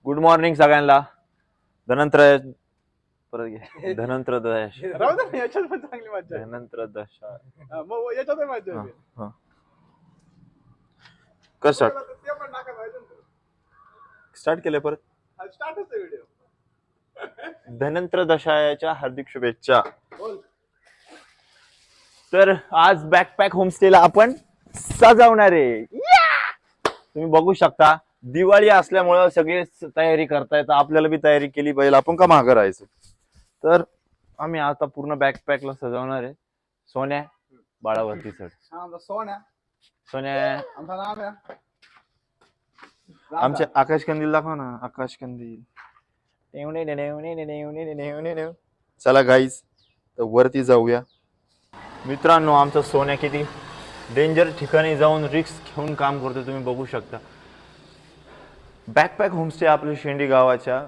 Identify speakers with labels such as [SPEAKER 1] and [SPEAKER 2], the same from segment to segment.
[SPEAKER 1] Good morning सगळ्यांना. धनंतर परत घे. धनंत्रदश.
[SPEAKER 2] राहू दे ना, याच्यात पण चांगली मजा आहे.
[SPEAKER 1] धनंत्रदश.
[SPEAKER 2] मग याच्यात मजा आहे.
[SPEAKER 1] कर स्टार्ट.
[SPEAKER 2] ते पण टाका पाहिजे ना.
[SPEAKER 1] स्टार्ट केले परत.
[SPEAKER 2] स्टार्ट होते व्हिडिओ.
[SPEAKER 1] धनंत्रदशाच्या हार्दिक शुभेच्छा.
[SPEAKER 2] बोल.
[SPEAKER 1] तर आज बॅकपॅक होमस्टेला आपण सजवणार आहे. तुम्ही बघू शकता दिवाळी असल्यामुळं सगळे तयारी करतायत. आपल्याला बी तयारी केली पाहिजे. आपण का मागं राहायचं. तर आम्ही आता पूर्ण बॅकपॅकला सजवणार आहे. सोन्या बाळावरती चढ.
[SPEAKER 2] सोन्या
[SPEAKER 1] सोन्या
[SPEAKER 2] आमचा नाव आहे.
[SPEAKER 1] आमच्या आकाश कंदील दाखव ना. आकाश कंदील. चला गाईज तर वरती जाऊया. मित्रांनो आमचा सोन्या किती डेंजर ठिकाणी जाऊन रिस्क घेऊन काम करतो तुम्ही बघू शकता. बॅकपॅक होमस्टे आपल्या शेंडी गावाच्या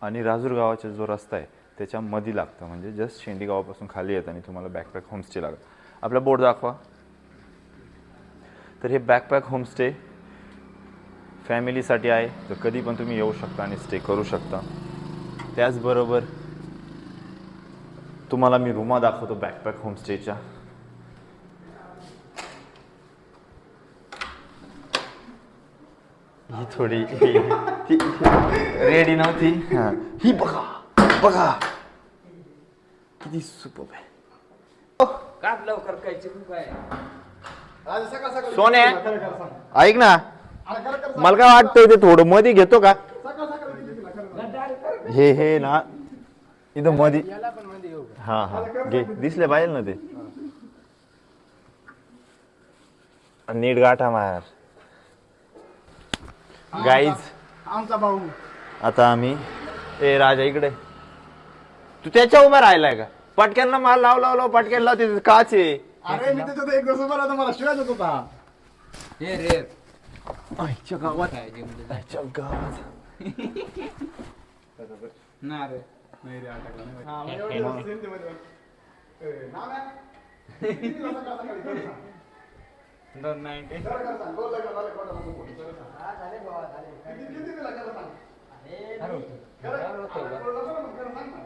[SPEAKER 1] आणि राजूर गावाचा जो रस्ता आहे त्याच्या मध्ये लागतं. म्हणजे जस्ट शेंडी गावापासून खाली येत आणि तुम्हाला बॅकपॅक होमस्टे लागतं. आपला बोर्ड दाखवा. तर हे बॅकपॅक होमस्टे फॅमिलीसाठी आहे. तर कधी पण तुम्ही येऊ शकता आणि स्टे करू शकता. त्याचबरोबर तुम्हाला मी रूमा दाखवतो बॅकपॅक होमस्टेच्या. ही थोडी रेडी नव्हती. ही बघा बघा किती सुपर आहे. सोने ऐक ना मला काय वाटतंय ते थोडं मध्ये घेतो का. हे ना इथं मध्ये. हा हा घे दिसले पाहिजे ना ते. नीट गाठा मार गाईज.
[SPEAKER 2] आमचा भाऊ
[SPEAKER 1] आता आम्ही ए राजा इकडे. तू त्याच्या उभा राहिलाय का. पटक्यांना माल लाव पटक्यान लाव. तिथे काच आहे.
[SPEAKER 2] अरे मी त्याच्यात एक दिवस उभा राहतो मला शिवाय देत होता.
[SPEAKER 3] हे रे
[SPEAKER 1] आईच्या गावात आईच्या गावात
[SPEAKER 3] ना रे
[SPEAKER 2] नाही रे अटकला नाही. हा मग एवढं दिवस हिंदीमध्ये. नाव आहे? किती दिवस सकाळ सकाळी कर सांग.
[SPEAKER 3] 290
[SPEAKER 2] कर सांग. बोल लगा मला कोणाला नको फोटो कर सांग. हा झाले बाबा झाले. किती दिला कर सांग.
[SPEAKER 3] अरे होतो
[SPEAKER 2] कर सांग ना.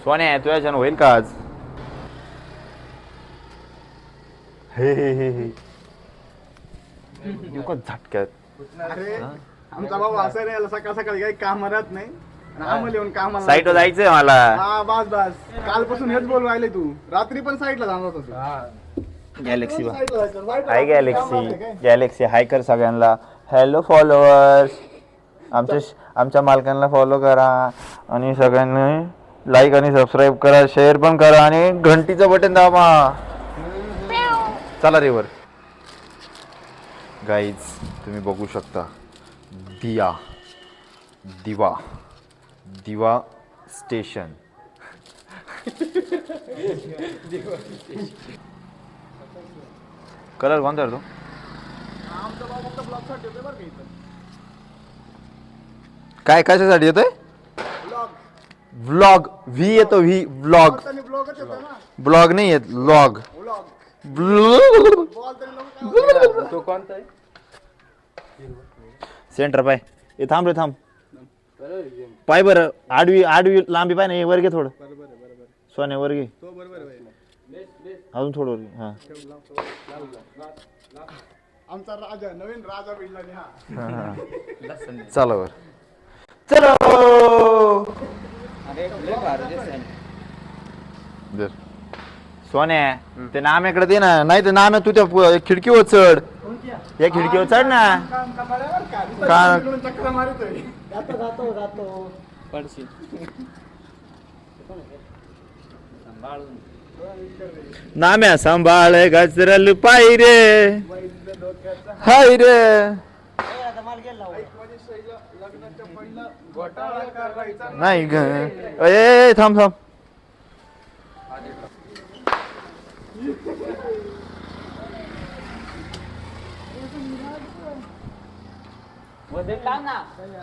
[SPEAKER 1] सोन्या तुझ्या छान होईल का आज. हे झटक्यात.
[SPEAKER 2] अरे आमचा भाऊ असं नाही सकाळ सकाळी काही काम राहत नाही. आम्हाला येऊन कामाला
[SPEAKER 1] साईटवर जायचंय मला.
[SPEAKER 2] हा बस कालपासून हेच बोलून राहिले तू. रात्री पण साईडला जाणार होतो.
[SPEAKER 1] गॅलेक्सी हाय गॅलेक्सी हाय कर सगळ्यांना. Hello followers. आमच्या मालकांना फॉलो करा आणि सगळ्यांनी लाईक आणि सबस्क्राईब करा. शेअर पण करा आणि घंटीचं बटन दाबा. चला रेवर गाईज तुम्ही बघू शकता. दिवा स्टेशन. कलर कोणता तो.
[SPEAKER 2] आमचा भाऊ फक्त ब्लॉगसाठी येतोय बरं का इथं.
[SPEAKER 1] काय कशासाठी येतोय.
[SPEAKER 2] ब्लॉग
[SPEAKER 1] व्लॉग व्ही येतो व्ही व्लॉग.
[SPEAKER 2] त्यांनी ब्लॉगच येतोय ना.
[SPEAKER 1] ब्लॉग नाही येत व्लॉग.
[SPEAKER 2] ब्लॉग
[SPEAKER 1] ब्लॉग
[SPEAKER 2] बॉल तरी लोक काय
[SPEAKER 3] तो कोणता आहे
[SPEAKER 1] सेंटर पाय. हे थांब रे थांब. पाय बरं आडवी लांबी पाय ना. वर घे थोडं.
[SPEAKER 2] बरोबर
[SPEAKER 1] सोन्या वर घे.
[SPEAKER 2] तो बरोबर आहे.
[SPEAKER 1] अजून थोडं वर घे. हा
[SPEAKER 2] आमचा राजा नवीन राजा बिल्ला हा.
[SPEAKER 1] चला वर चलो.
[SPEAKER 3] अरे लय भारी दिसतंय.
[SPEAKER 1] दर सोन्या ते नाम्याकडे दे ना. नाही तर नाम्या तू त्या खिडकीवर चढ. या खिडकीवर चढ ना. का
[SPEAKER 2] चक्र मारतोय.
[SPEAKER 3] जातो पडशील
[SPEAKER 1] नाम्या सांभाळ गजरल पाय रे. हाय रे.
[SPEAKER 2] लग्नाच्या पहिला घोटाळा करायचा
[SPEAKER 1] नाही ग. ए थांब थांब.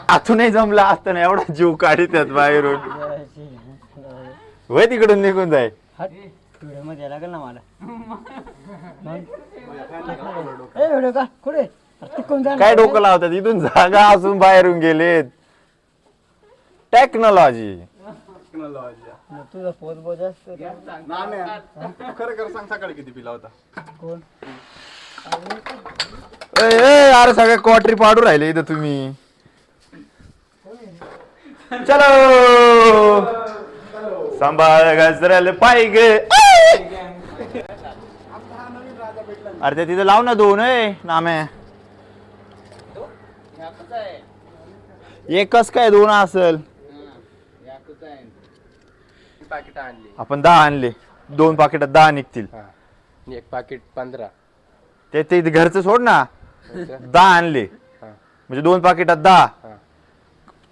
[SPEAKER 1] आतूनही जमला असतं ना. एवढा जीव काढीत बाहेरून. वय तिकडून निघून जाय.
[SPEAKER 3] मध्ये लागेल ना मला. व्हिडिओ का कुठे
[SPEAKER 1] काय डोकं लावतात इथून जागा असून बाहेरून गेलेत. टेक्नॉलॉजी.
[SPEAKER 3] तुझा फोन बोज असतो
[SPEAKER 2] नाम्या खरं खरं सांग सकाळी किती पिला होता?
[SPEAKER 3] कोण
[SPEAKER 1] अरे सगळे क्वार्टरी पाडू राहिले इथं तुम्ही. चलो सांभाळ गजराले पाय गे. अरे ते तिथे लाव ना दोन नामे. एकच काय दोन असेल.
[SPEAKER 4] पाकिट आणली
[SPEAKER 1] आपण 10 आणले. 2 पाकिटात 10 निघतील.
[SPEAKER 4] आणि एक पाकिट 15.
[SPEAKER 1] ते घरचं सोड ना. 10 आणले म्हणजे 2 पाकिटात 10.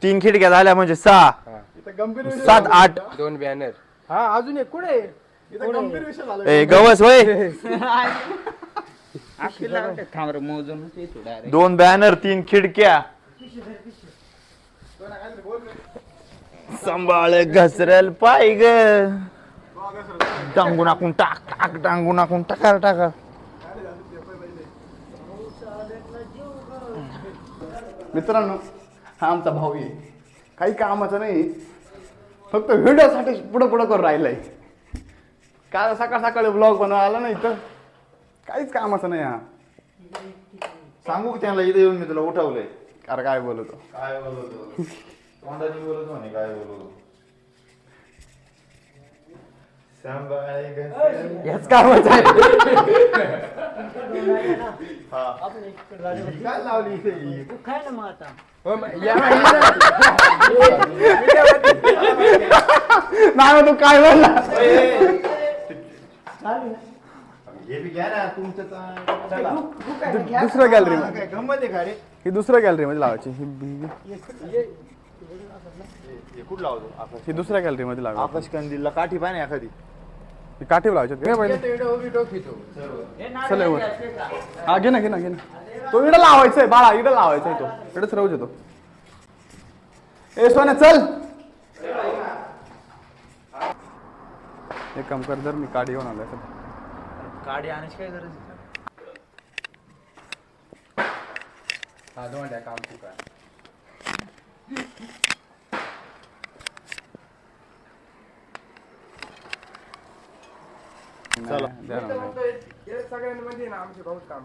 [SPEAKER 1] 3 खिडक्या झाल्या म्हणजे 6.
[SPEAKER 2] इथं गंभीर विषय
[SPEAKER 1] 7 8.
[SPEAKER 4] 2 बॅनर. हा अजून एक कुठे
[SPEAKER 2] इथं गंभीर विषय झाला.
[SPEAKER 1] ए गवस होय.
[SPEAKER 3] थांबर मोजून डायरेक्ट
[SPEAKER 1] 2 बॅनर 3 खिडक्या. सांभाळ घसरल पाय ग. टांगून आकून टाक टाक टांगून आकून टाका टाका.
[SPEAKER 2] मित्रांनो हा आमचा भाऊ आहे. काही कामाचं नाही, फक्त व्हिडिओसाठी पुढं पुढं करून राहिलंय. काल सकाळ सकाळी ब्लॉग बनवायला आला नाही तर काहीच कामाचं नाही. हा
[SPEAKER 1] सांगू का त्यांना इथे येऊन मी तुला उठवलंय.
[SPEAKER 2] अरे काय बोलतो
[SPEAKER 1] काय बोलतो तोंडाने बोलतो म्हणे काय बोलतो. सांभाळ घसरल.
[SPEAKER 2] हेच कामाचं आहे.
[SPEAKER 1] काय लावली इथे ही?
[SPEAKER 3] तू खाय ना मग आता
[SPEAKER 2] नाही तू काय बोलला?
[SPEAKER 1] हे बी घ्या ना तुमचं चला.
[SPEAKER 2] दुसऱ्या गॅलरी
[SPEAKER 1] काय गंमत आहे का रे?
[SPEAKER 2] ही दुसऱ्या गॅलरी मध्ये लावायची.
[SPEAKER 1] हे कुठं लावतो आकाश?
[SPEAKER 2] ही दुसऱ्या गॅलरी मध्ये लावायची.
[SPEAKER 1] आकाश कंदीलला काठी पाहिजे एखादी.
[SPEAKER 2] ही काठी लावायची घे पहिले. चल वर. हा घे ना घे ना घे ना. तो इकडं लावायचा आहे बाळा, इकडं लावायचा आहे तो. इकडेच राहू देतो. ए सोन्या चल. एक काम कर, जर मी काठी घेऊन आलोय.
[SPEAKER 1] काडी आणायची काय गरज आहे?
[SPEAKER 4] हा दोंड्या काम तू काय. सगळ्यांमध्ये ना आमचे भाऊच काम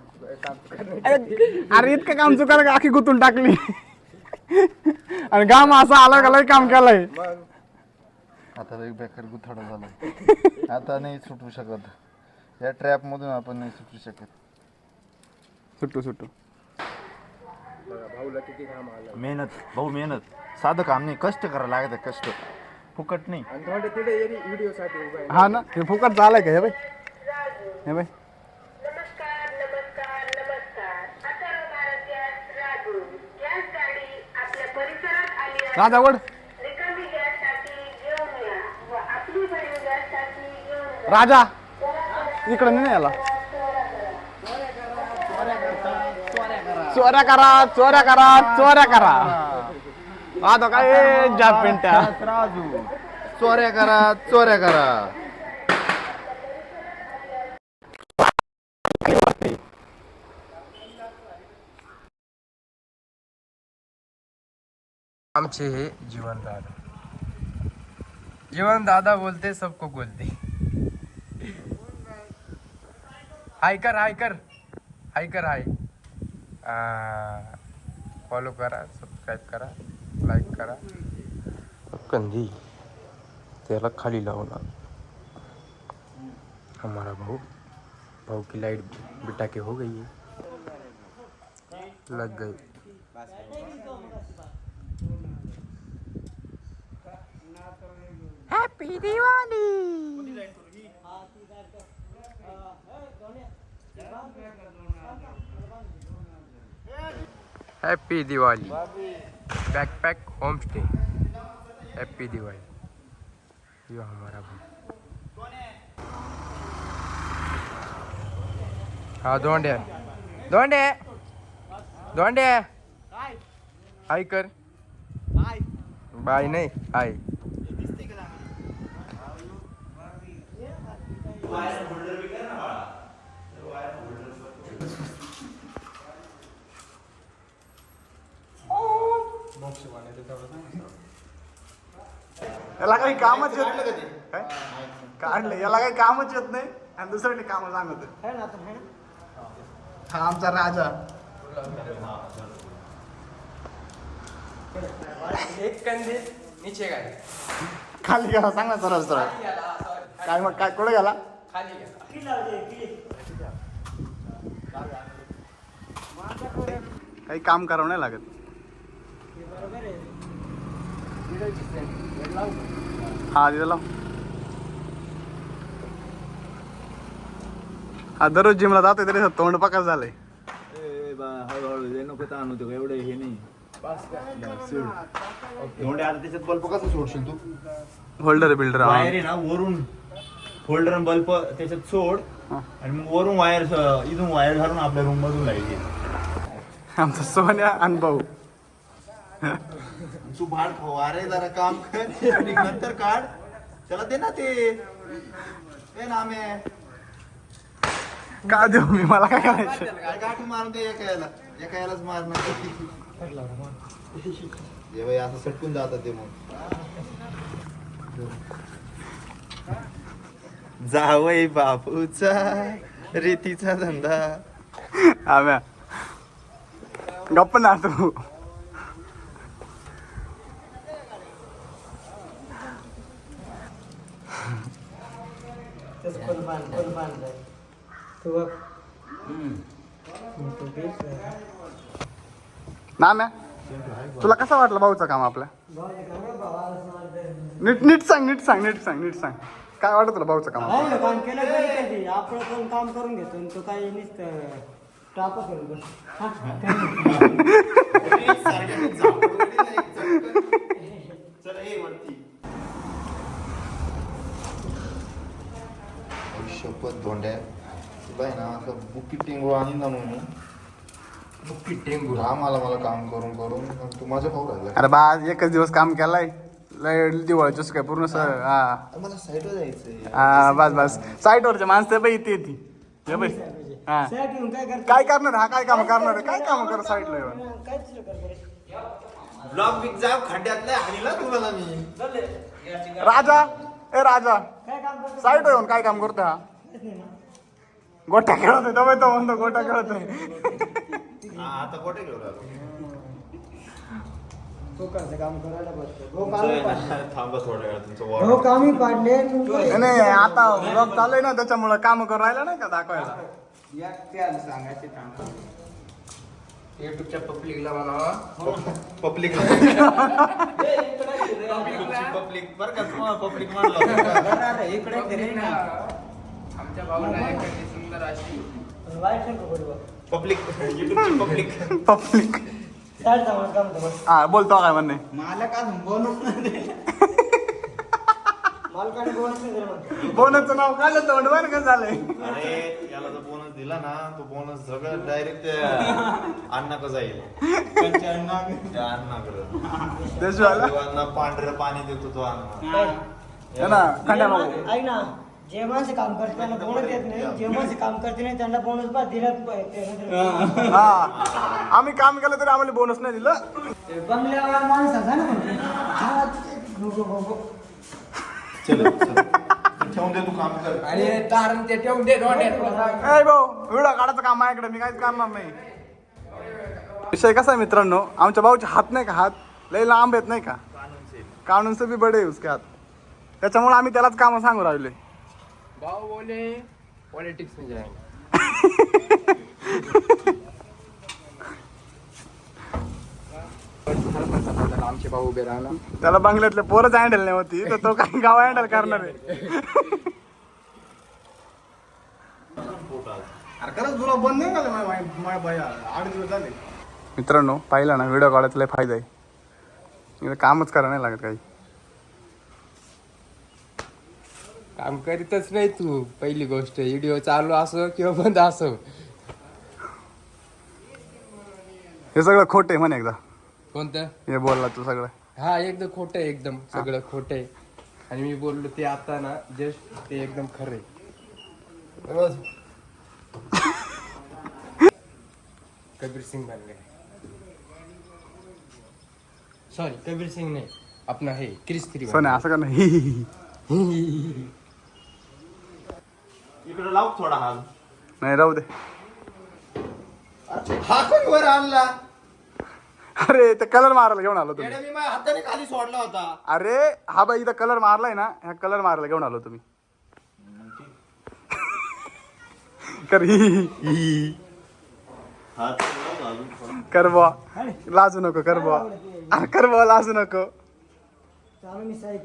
[SPEAKER 2] अरे इतकं काम चुकायला का आखी गुतून टाकली. आणि गाम असं आलं का काम केलंय.
[SPEAKER 1] आता एक बेकार गुथाडा झालाय. आता नाही सुटू शकत या ट्रॅप मधून. आपण नाही सुटू शकत.
[SPEAKER 2] सुट्टू सुट्टू
[SPEAKER 4] भाऊला किती काम आलं.
[SPEAKER 1] मेहनत भाऊ मेहनत. साधं काम नाही, कष्ट करायला लागत आहे. कष्ट फुकट नाही.
[SPEAKER 4] आणि थोडे तिथे व्हिडिओ साठी उभा आहे.
[SPEAKER 2] हा ना, हे फुकट झालंय का हे बाई? हे बाई
[SPEAKER 5] नमस्कार नमस्कार नमस्कार. अथर्व भारत गॅस राजू गॅस गाडी आपल्या परिसरात आली आहे.
[SPEAKER 2] राजा वड.
[SPEAKER 5] रिकामी गॅस टाकी घेऊन या व आपली भरीव गॅस टाकी घेऊन जा.
[SPEAKER 2] राजा इकडं नाही याला. चोऱ्या करा चोऱ्या करा चोऱ्या करा. आता काय जात पेंट्या.
[SPEAKER 1] राजू चोऱ्या करा चोऱ्या करा.
[SPEAKER 4] आमचे हे जीवन दादा बोलते सबको बोलते. हाय कर हाय कर हाय कर हाय. फॉलो करा, सबस्क्राईब करा, लाईक करा. कंदी त्याला खाली लावणार. हमारा भाऊ की लाइट बिटा के हो गई है, लग गई. Happy Diwali. Happy Diwali. Backpack home stay. Happy Diwali. Yo हमारा भाई. हाँ दोंडे दोंडे दोंडे हाय कर. बाय नाही हाय.
[SPEAKER 2] याला काही कामच येत नाही. काय? काढलं याला काही कामच येत नाही आणि दुसऱ्याने काम सांगत हा आमचा राजा.
[SPEAKER 4] एक कंदी नीचे काय
[SPEAKER 2] खाली गेला सांग ना सरळ सरळ. काय मग काय कुठे गेला?
[SPEAKER 4] खाली गेला.
[SPEAKER 2] काही काम करावं नाही लागत. हा तिथं लाव. हा दररोज जिमला जातोय तरी असं तोंड पकाच झालंय.
[SPEAKER 1] हळूहळू नको ताण होतो एवढं हे नाही. एवढे आता त्याच्यात बल्ब कसं सोडशील तू?
[SPEAKER 2] होल्डर बिल्डर
[SPEAKER 1] वायर आहे ना वरून होल्डर बल्ब त्याच्यात सोड आणि मग वरून वायर इथून वायर घालून आपल्या रूम मधून लाईट.
[SPEAKER 2] आमचा सोन्या आणि भाऊ.
[SPEAKER 1] तू भाड अरे जरा काम कर आणि नंतर काढ त्याला दे ना ते नामे
[SPEAKER 2] का देऊ मी मला काय करायचं.
[SPEAKER 1] काय गाठी मारून दे एका यालाच मारणार जे बाई असं सटकून जातात ते मग जावई बापूचा रेतीचा धंदा.
[SPEAKER 2] आम्या गप्प ना तू. ना म्या तुला कसं वाटलं भाऊचं काम आपलं? नीट नीट सांग नीट सांग नीट सांग नीट सांग काय वाटत तुला भाऊचं काम?
[SPEAKER 3] भाऊ काम केलं तरी कधी आपण पण काम करून घेतो आणि तो काही नुसतं टाप करून बस.
[SPEAKER 1] शपथ धोंड्या तुला आहे ना असं बुकी टेंगू आणि ना म्हणून
[SPEAKER 4] बुक्की टेंगू
[SPEAKER 1] मला काम करून करून तू माझ्या भाऊ राहिला.
[SPEAKER 2] अरे बा एकच दिवस काम केलाय लय दिवाळीच काय पूर्ण हा
[SPEAKER 1] मला साईडवर जायचंय.
[SPEAKER 2] हा बस बस साईटवरच्या माणसं बाई येते ती हे बाई हा
[SPEAKER 3] सॅट घेऊन काय करतो?
[SPEAKER 2] काय करणार हा काय काम करणार आहे? काय काम कर साईटला येऊन?
[SPEAKER 3] काय दुसरं करतो रे?
[SPEAKER 1] ब्लॉक बिग जाव खड्ड्यातल्या हानीला तुम्हाला मी
[SPEAKER 2] राजा ए राजा
[SPEAKER 3] काय काम करतो?
[SPEAKER 2] साईट येऊन काय काम करतो हा? गोट्या खेळतोय तो तो म्हणतो गोट्या खेळतोय.
[SPEAKER 1] आता कोठे घेऊन आलो
[SPEAKER 3] लोकांचं काम करायला बसतो. भाऊ कामी पाडले.
[SPEAKER 1] थांबा थोड्या वेळ तुमचं
[SPEAKER 3] भाऊ
[SPEAKER 1] वॉर
[SPEAKER 3] कामी पाडले आणि
[SPEAKER 2] नाही आता ब्लॉग चालू ना त्याच्यामुळे काम करून राहिलं नाही का दाखवायला.
[SPEAKER 3] सांगायचे काम
[SPEAKER 4] युट्यूबच्या पब्लिकला म्हणावा
[SPEAKER 1] पब्लिक पब्लिक बरं का तुम्हाला पब्लिक म्हणलं
[SPEAKER 3] इकडे तरी ना
[SPEAKER 4] आमच्या भाऊला एखादी सुंदर अशी
[SPEAKER 3] वाईट नको बोलू.
[SPEAKER 1] पब्लिक युट्यूबची पब्लिक
[SPEAKER 2] पब्लिक
[SPEAKER 3] साईड जाऊन काम कर.
[SPEAKER 2] हा बोलतो काय म्हणणे
[SPEAKER 3] मालक अजून बोनस नाही दिला. मालकाने बोनस नाही दिला म्हणतो.
[SPEAKER 2] बोनसचं नाव काढलं तोंड बरं का झालंय.
[SPEAKER 1] अरे याला जर बोनस दिला ना तो बोनस सगळं डायरेक्ट अन्नाकडे जाईल. त्या अन्नाकडे
[SPEAKER 2] देशवाला
[SPEAKER 1] अन्न पांढरं पाणी देतो तो अन्न.
[SPEAKER 2] है ना खंड्या भाऊ
[SPEAKER 3] ऐक ना जे माणसं काम करते त्यांना बोनस देत नाही. जे माणसं काम करते नाही त्यांना बोनस बा दिलाच पाहिजे.
[SPEAKER 2] हा आम्ही काम केलं तरी आम्हाला बोनस नाही दिलं.
[SPEAKER 3] बंगल्यावर माणसाचा ना म्हणते. हा, गो, गो, गो.
[SPEAKER 1] चल ठेवून दे तू काम कर.
[SPEAKER 4] आणि तारण ते ठेवून दे डोळ्यात.
[SPEAKER 2] ए भाऊ व्हिडिओ काढायचं काम माझ्याकडे मी काहीच करणार नाही. विषय कसा आहे मित्रांनो आमच्या भाऊचे हात नाही का हात लय लांब येत नाही का कानून से भी बडे है उसके हात. त्याच्यामुळे आम्ही त्यालाच काम सांगू राहिले.
[SPEAKER 4] भाऊ बोले पॉलिटिक्स में जाएंगे. आमचे भाऊ उभे राहणार.
[SPEAKER 2] त्याला बंगल्यातले पोरच हँडल नाही होती तर तो काही गाव हँडल करणार आहे. अरे खरंच तुला बंद नाही झालं 8 दिवस झाले. मित्रांनो पाहिला ना व्हिडिओ काढायचा लय फायदा आहे. इथं कामच करा नाही लागत काही.
[SPEAKER 4] काम करीतच नाही तू. पहिली गोष्ट व्हिडिओ चालू असो किंवा बंद असो.
[SPEAKER 2] हे सगळं खोट आहे म्हणे एकदा
[SPEAKER 4] कोणतं?
[SPEAKER 2] हे बोलला तू सगळं.
[SPEAKER 4] हा एकदम खोटं आहे. एकदम सगळं खोटं आहे. आणि मी बोललो ते आता ना जस्ट ते एकदम खरं आहे. कबीर सिंग बन गए. सॉरी कबीर सिंग नाही अपना हे क्रिस थ्री
[SPEAKER 2] सोन्या असं का नाही
[SPEAKER 1] इकडे लाव थोडा हाल.
[SPEAKER 2] नाही राहू दे.
[SPEAKER 1] हा कोण वर आणला?
[SPEAKER 2] अरे ते कलर मारायला घेऊन आलो तुम्ही.
[SPEAKER 1] मी माझ्या हाताने खाली सोडला होता.
[SPEAKER 2] अरे हा बाई इथं कलर मारलाय ना, ह्या कलर मारायला घेऊन आलो तुम्ही. कर कर बुवा, लाजू नको कर बुवा, कर बुवा लाजू नको.
[SPEAKER 3] चालू मी साईड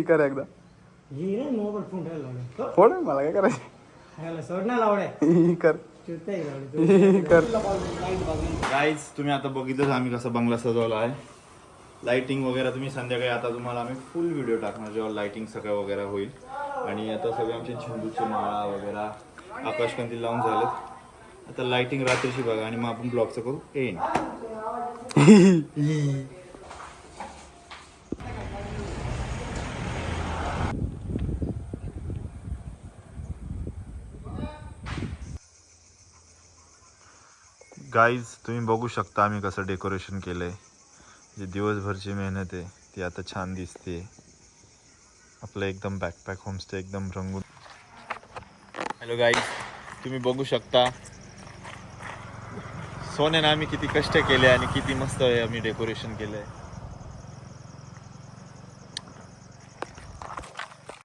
[SPEAKER 2] कर एकदा
[SPEAKER 3] ही रे मोबाईल फोन ठेवायला लावले
[SPEAKER 2] फोड मला काय करायचं.
[SPEAKER 3] ह्याला सोडणार लावडे
[SPEAKER 2] कर
[SPEAKER 3] चिरताय लावडे
[SPEAKER 2] कर.
[SPEAKER 1] गाईज तुम्ही आता बघितलंच आम्ही कसा बंगला सजवला आहे. लाइटिंग वगैरे तुम्ही संध्याकाळी आता तुम्हाला आम्ही फुल व्हिडिओ टाकणार जेव्हा लाइटिंग सगळं वगैरे होईल. आणि आता सगळे आमचे झेंडूचे माळा वगैरे आकाशकंदील लावून झालेत. आता लाइटिंग रात्रीची बघा आणि मग आपण ब्लॉगचं करू एंड. गाईज तुम्ही बघू शकता आम्ही कसं डेकोरेशन केलंय. जे दिवसभरची मेहनत आहे ती आता छान दिसते. आपलं एकदम बॅकपॅक होमस्टे एकदम रंगून. हॅलो गाईज तुम्ही बघू शकता सोन्याने आम्ही किती कष्ट केले आणि किती मस्त आम्ही डेकोरेशन केलंय.